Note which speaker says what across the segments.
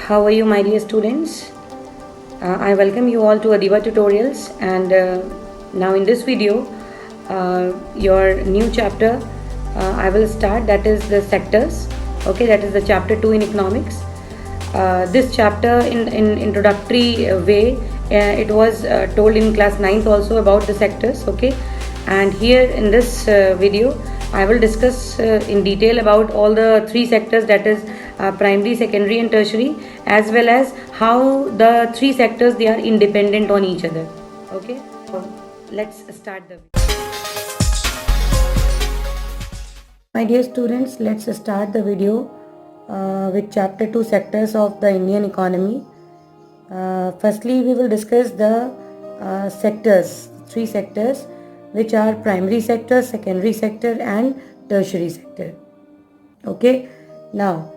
Speaker 1: How are you, my dear students? I welcome you all to Adiba Tutorials, and now in this video your new chapter I will start, that is the sectors. Okay, that is the chapter 2 in economics. This chapter in introductory way it was told in class 9th also about the sectors. Okay, and here in this video I will discuss in detail about all the three sectors, that is primary, secondary and tertiary, as well as how the three sectors they are independent on each other. Okay, so let's start the video. My dear students, let's start the video with chapter 2 sectors of the Indian economy. Firstly, we will discuss the sectors, three sectors, which are primary sector, secondary sector and tertiary sector. Okay, now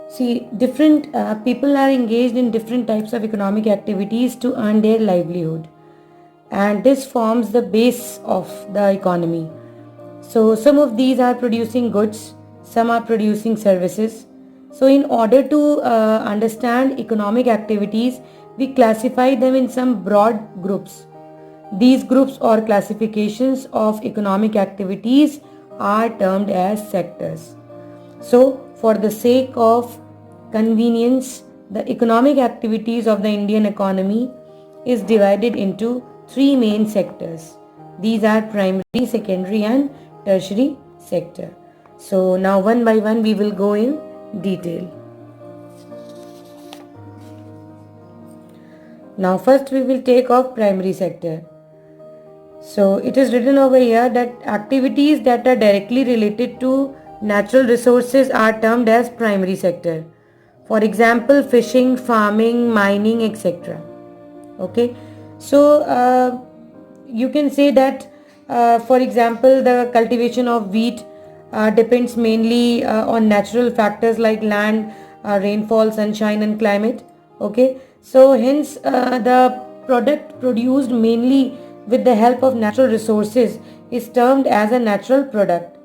Speaker 1: see, different people are engaged in different types of economic activities to earn their livelihood, and this forms the base of the economy. So some of these are producing goods, some are producing services. So in order to understand economic activities, we classify them in some broad groups. These groups or classifications of economic activities are termed as sectors. So for the sake of convenience, the economic activities of the Indian economy is divided into three main sectors. These are primary, secondary and tertiary sector. So now one by one we will go in detail. Now first we will take off primary sector. So it is written over here that activities that are directly related to natural resources are termed as primary sector. For example, fishing, farming, mining, etc. Okay, so you can say that for example, the cultivation of wheat depends mainly on natural factors like land, rainfall, sunshine and climate. Okay, so hence the product produced mainly with the help of natural resources is termed as a natural product.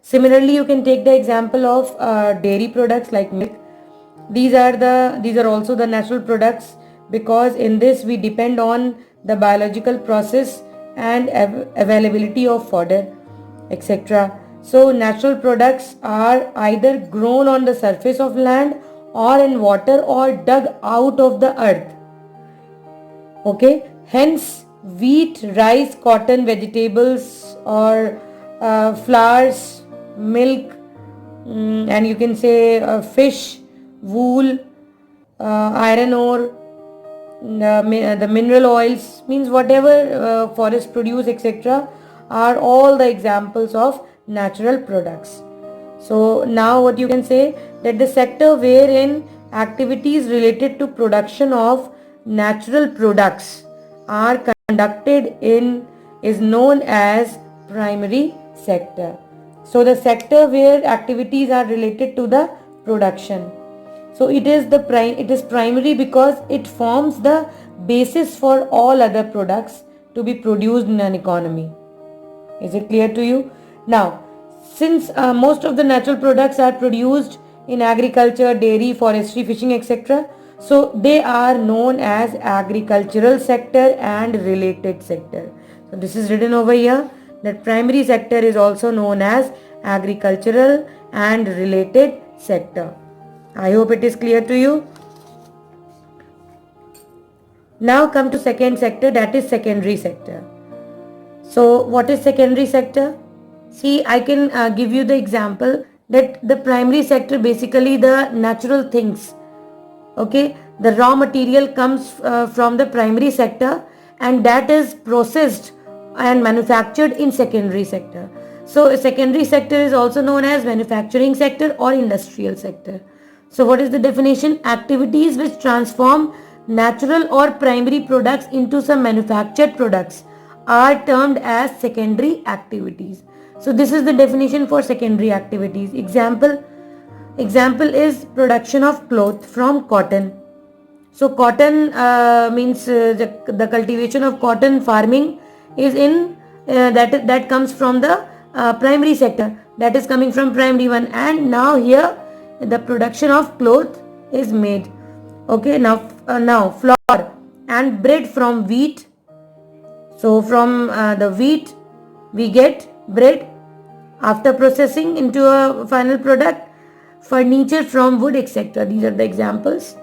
Speaker 1: Similarly, you can take the example of dairy products like milk. These are also the natural products, because in this we depend on the biological process and availability of fodder, etc. So natural products are either grown on the surface of land or in water or dug out of the earth. Okay, hence wheat, rice, cotton, vegetables or flowers, milk, and you can say fish, wool, iron ore, the mineral oils, means whatever forest produce, etc. are all the examples of natural products. So now what you can say, that the sector wherein activities related to production of natural products are conducted in is known as primary sector. So the sector where activities are related to the production. So it is primary because it forms the basis for all other products to be produced in an economy. Is it clear to you? Now, since most of the natural products are produced in agriculture, dairy, forestry, fishing, etc., so they are known as agricultural sector and related sector. So this is written over here, that primary sector is also known as agricultural and related sector. I hope it is clear to you. Now come to second sector, that is secondary sector. So what is secondary sector? See, I can give you the example that the primary sector, basically the natural things. Okay, the raw material comes from the primary sector and that is processed and manufactured in secondary sector. So secondary sector is also known as manufacturing sector or industrial sector. So what is the definition? Activities which transform natural or primary products into some manufactured products are termed as secondary activities. So this is the definition for secondary activities. Example is production of cloth from cotton. So cotton means the cultivation of cotton farming is in that comes from the primary sector, that is coming from primary one, and now here the production of cloth is made. Okay, now flour and bread from wheat. So from the wheat we get bread after processing into a final product, furniture from wood, etc. These are the examples.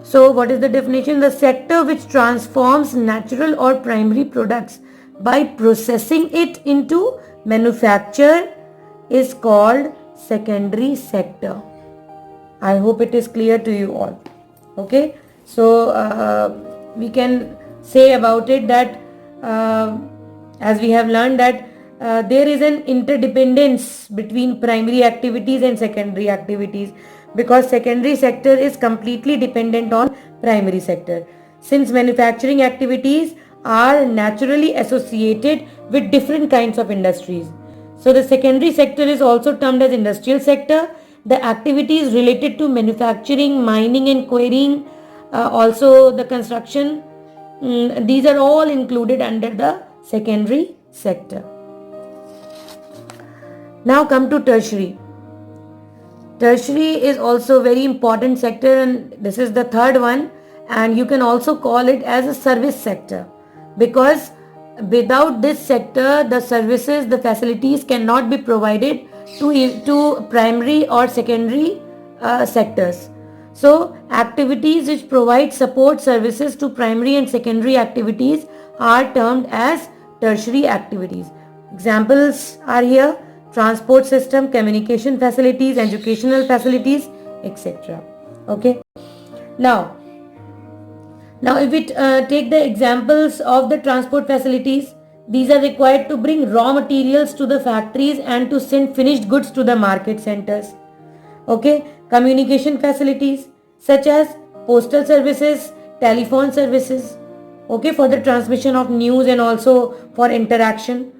Speaker 1: So what is the definition? The sector which transforms natural or primary products by processing it into manufacture is called secondary sector. I hope it is clear to you all. Okay, so we can say about it that as we have learned that there is an interdependence between primary activities and secondary activities, because secondary sector is completely dependent on primary sector, since manufacturing activities are naturally associated with different kinds of industries. So the secondary sector is also termed as industrial sector. The activities related to manufacturing, mining and quarrying, also the construction, these are all included under the secondary sector. Now come to tertiary. Tertiary is also very important sector, and this is the third one, and you can also call it as a service sector, because without this sector the services, the facilities cannot be provided to primary or secondary sectors. So activities which provide support services to primary and secondary activities are termed as tertiary activities. Examples are here: transport system, communication facilities, educational facilities, etc. Okay. Now if we take the examples of the transport facilities, these are required to bring raw materials to the factories and to send finished goods to the market centers. Okay, communication facilities such as postal services, telephone services, okay, for the transmission of news and also for interaction.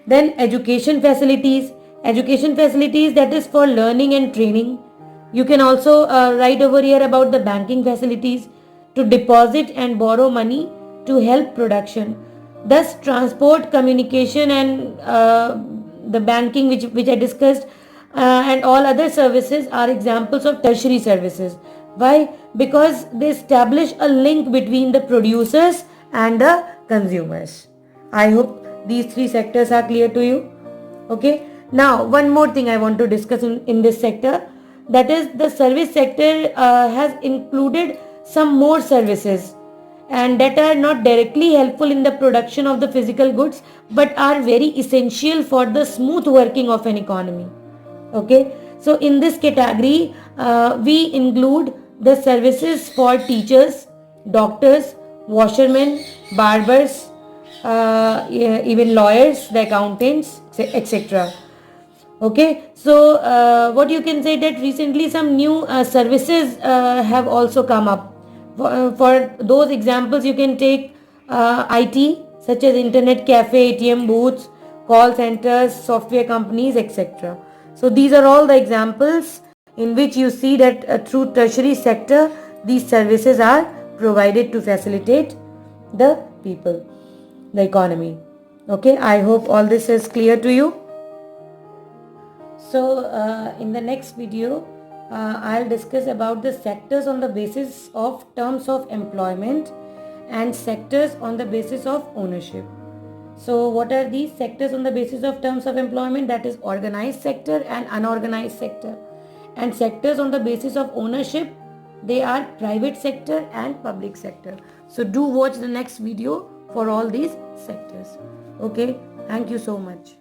Speaker 1: Then education facilities that is for learning and training. You can also write over here about the banking facilities to deposit and borrow money to help production. Thus transport, communication and the banking which I discussed and all other services are examples of tertiary services. Why? Because they establish a link between the producers and the consumers. I hope these three sectors are clear to you. Okay. Now one more thing I want to discuss in this sector, that is the service sector has included some more services and that are not directly helpful in the production of the physical goods but are very essential for the smooth working of an economy. Okay, so in this category we include the services for teachers, doctors, washermen, barbers, even lawyers, the accountants, etc. Okay, so what you can say that recently some new services have also come up. For those examples you can take IT, such as internet cafe, ATM booths, call centers, software companies, etc. So these are all the examples in which you see that through tertiary sector these services are provided to facilitate the people, the economy. Okay, I hope all this is clear to you. So in the next video I'll discuss about the sectors on the basis of terms of employment and sectors on the basis of ownership. So what are these sectors on the basis of terms of employment? That is organized sector and unorganized sector. And sectors on the basis of ownership, they are private sector and public sector. So do watch the next video for all these sectors. Okay, thank you so much.